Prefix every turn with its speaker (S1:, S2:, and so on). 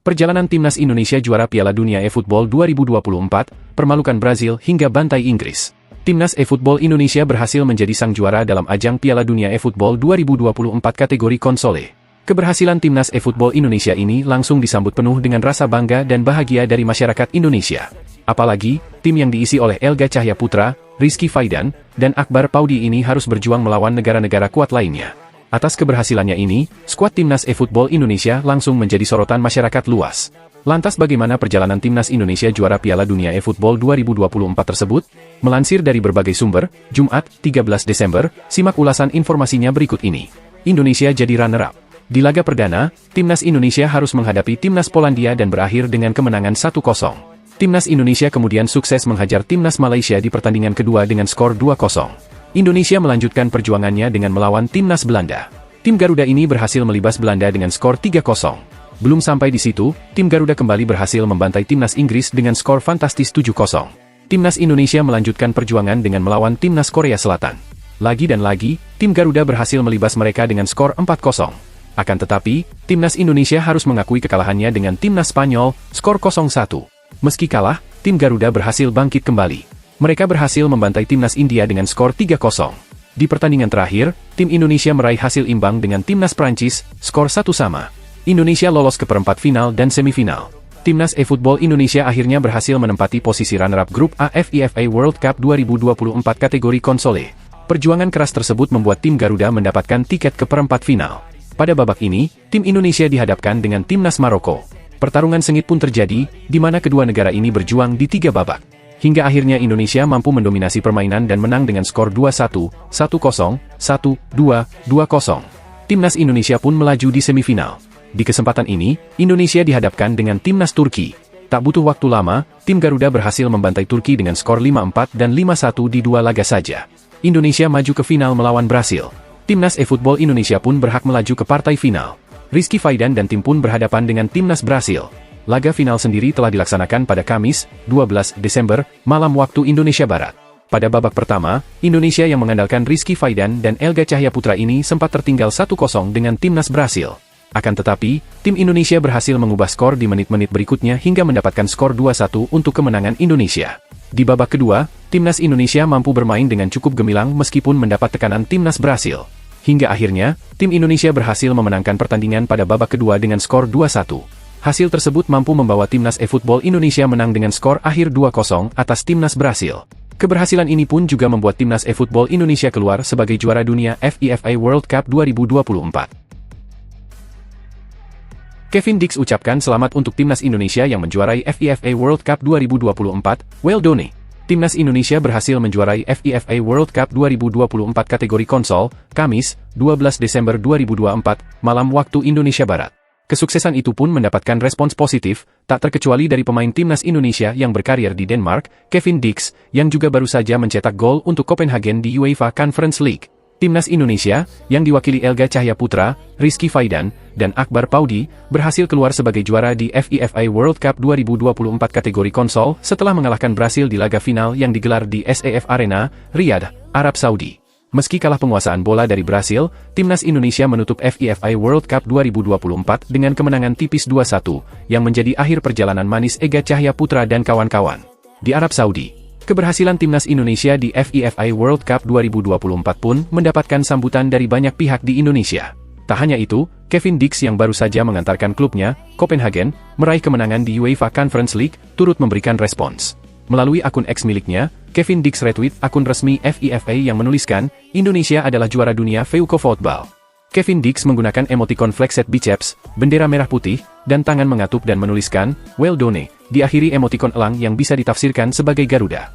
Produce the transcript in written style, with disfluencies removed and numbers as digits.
S1: Perjalanan timnas Indonesia juara Piala Dunia eFootball 2024, permalukan Brazil hingga bantai Inggris. Timnas eFootball Indonesia berhasil menjadi sang juara dalam ajang Piala Dunia eFootball 2024 kategori konsole. Keberhasilan timnas eFootball Indonesia ini langsung disambut penuh dengan rasa bangga dan bahagia dari masyarakat Indonesia. Apalagi, tim yang diisi oleh Elga Cahyaputra, Rizky Faidan, dan Akbar Paudi ini harus berjuang melawan negara-negara kuat lainnya. Atas keberhasilannya ini, skuad timnas eFootball Indonesia langsung menjadi sorotan masyarakat luas. Lantas bagaimana perjalanan timnas Indonesia juara Piala Dunia eFootball 2024 tersebut? Melansir dari berbagai sumber, Jumat, 13 Desember, simak ulasan informasinya berikut ini. Indonesia jadi runner-up. Di laga perdana, timnas Indonesia harus menghadapi timnas Polandia dan berakhir dengan kemenangan 1-0. Timnas Indonesia kemudian sukses menghajar timnas Malaysia di pertandingan kedua dengan skor 2-0. Indonesia melanjutkan perjuangannya dengan melawan timnas Belanda. Tim Garuda ini berhasil melibas Belanda dengan skor 3-0. Belum sampai di situ, tim Garuda kembali berhasil membantai timnas Inggris dengan skor fantastis 7-0. Timnas Indonesia melanjutkan perjuangan dengan melawan timnas Korea Selatan. Lagi dan lagi, tim Garuda berhasil melibas mereka dengan skor 4-0. Akan tetapi, timnas Indonesia harus mengakui kekalahannya dengan timnas Spanyol, skor 0-1. Meski kalah, tim Garuda berhasil bangkit kembali. Mereka berhasil membantai timnas India dengan skor 3-0. Di pertandingan terakhir, tim Indonesia meraih hasil imbang dengan timnas Prancis, skor 1-1. Indonesia lolos ke perempat final dan semifinal. Timnas eFootball Indonesia akhirnya berhasil menempati posisi runner-up grup A FIFA World Cup 2024 kategori konsole. Perjuangan keras tersebut membuat tim Garuda mendapatkan tiket ke perempat final. Pada babak ini, tim Indonesia dihadapkan dengan timnas Maroko. Pertarungan sengit pun terjadi, di mana kedua negara ini berjuang di 3 babak. Hingga akhirnya Indonesia mampu mendominasi permainan dan menang dengan skor 2-1, 1-0, 1-2, 2-0. Timnas Indonesia pun melaju di semifinal. Di kesempatan ini, Indonesia dihadapkan dengan timnas Turki. Tak butuh waktu lama, tim Garuda berhasil membantai Turki dengan skor 5-4 dan 5-1 di 2 laga saja. Indonesia maju ke final melawan Brasil. Timnas eFootball Indonesia pun berhak melaju ke partai final. Rizky Faidan dan tim pun berhadapan dengan timnas Brasil. Laga final sendiri telah dilaksanakan pada Kamis, 12 Desember, malam waktu Indonesia Barat. Pada babak pertama, Indonesia yang mengandalkan Rizky Faidan dan Elga Cahyaputra ini sempat tertinggal 1-0 dengan timnas Brasil. Akan tetapi, tim Indonesia berhasil mengubah skor di menit-menit berikutnya hingga mendapatkan skor 2-1 untuk kemenangan Indonesia. Di babak kedua, timnas Indonesia mampu bermain dengan cukup gemilang meskipun mendapat tekanan timnas Brasil. Hingga akhirnya, tim Indonesia berhasil memenangkan pertandingan pada babak kedua dengan skor 2-1. Hasil tersebut mampu membawa timnas eFootball Indonesia menang dengan skor akhir 2-0 atas timnas Brasil. Keberhasilan ini pun juga membuat timnas eFootball Indonesia keluar sebagai juara dunia FIFA World Cup 2024. Kevin Dix ucapkan selamat untuk timnas Indonesia yang menjuarai FIFA World Cup 2024, well done. Timnas Indonesia berhasil menjuarai FIFA World Cup 2024 kategori konsol, Kamis, 12 Desember 2024, malam waktu Indonesia Barat. Kesuksesan itu pun mendapatkan respons positif, tak terkecuali dari pemain timnas Indonesia yang berkarir di Denmark, Kevin Dix, yang juga baru saja mencetak gol untuk Copenhagen di UEFA Conference League. Timnas Indonesia, yang diwakili Elga Cahyaputra, Rizky Faidan, dan Akbar Paudi, berhasil keluar sebagai juara di FIFA World Cup 2024 kategori konsol setelah mengalahkan Brasil di laga final yang digelar di SEF Arena, Riyadh, Arab Saudi. Meski kalah penguasaan bola dari Brasil, timnas Indonesia menutup FIFA World Cup 2024 dengan kemenangan tipis 2-1, yang menjadi akhir perjalanan manis Elga Cahyaputra dan kawan-kawan. Di Arab Saudi, keberhasilan timnas Indonesia di FIFA World Cup 2024 pun mendapatkan sambutan dari banyak pihak di Indonesia. Tak hanya itu, Kevin Dix yang baru saja mengantarkan klubnya, Copenhagen, meraih kemenangan di UEFA Conference League, turut memberikan respons. Melalui akun X miliknya, Kevin Dix retweet akun resmi FIFA yang menuliskan, Indonesia adalah juara dunia Feuco Football. Kevin Dix menggunakan emoticon flexed biceps, bendera merah putih, dan tangan mengatup dan menuliskan, well done, diakhiri emoticon elang yang bisa ditafsirkan sebagai Garuda.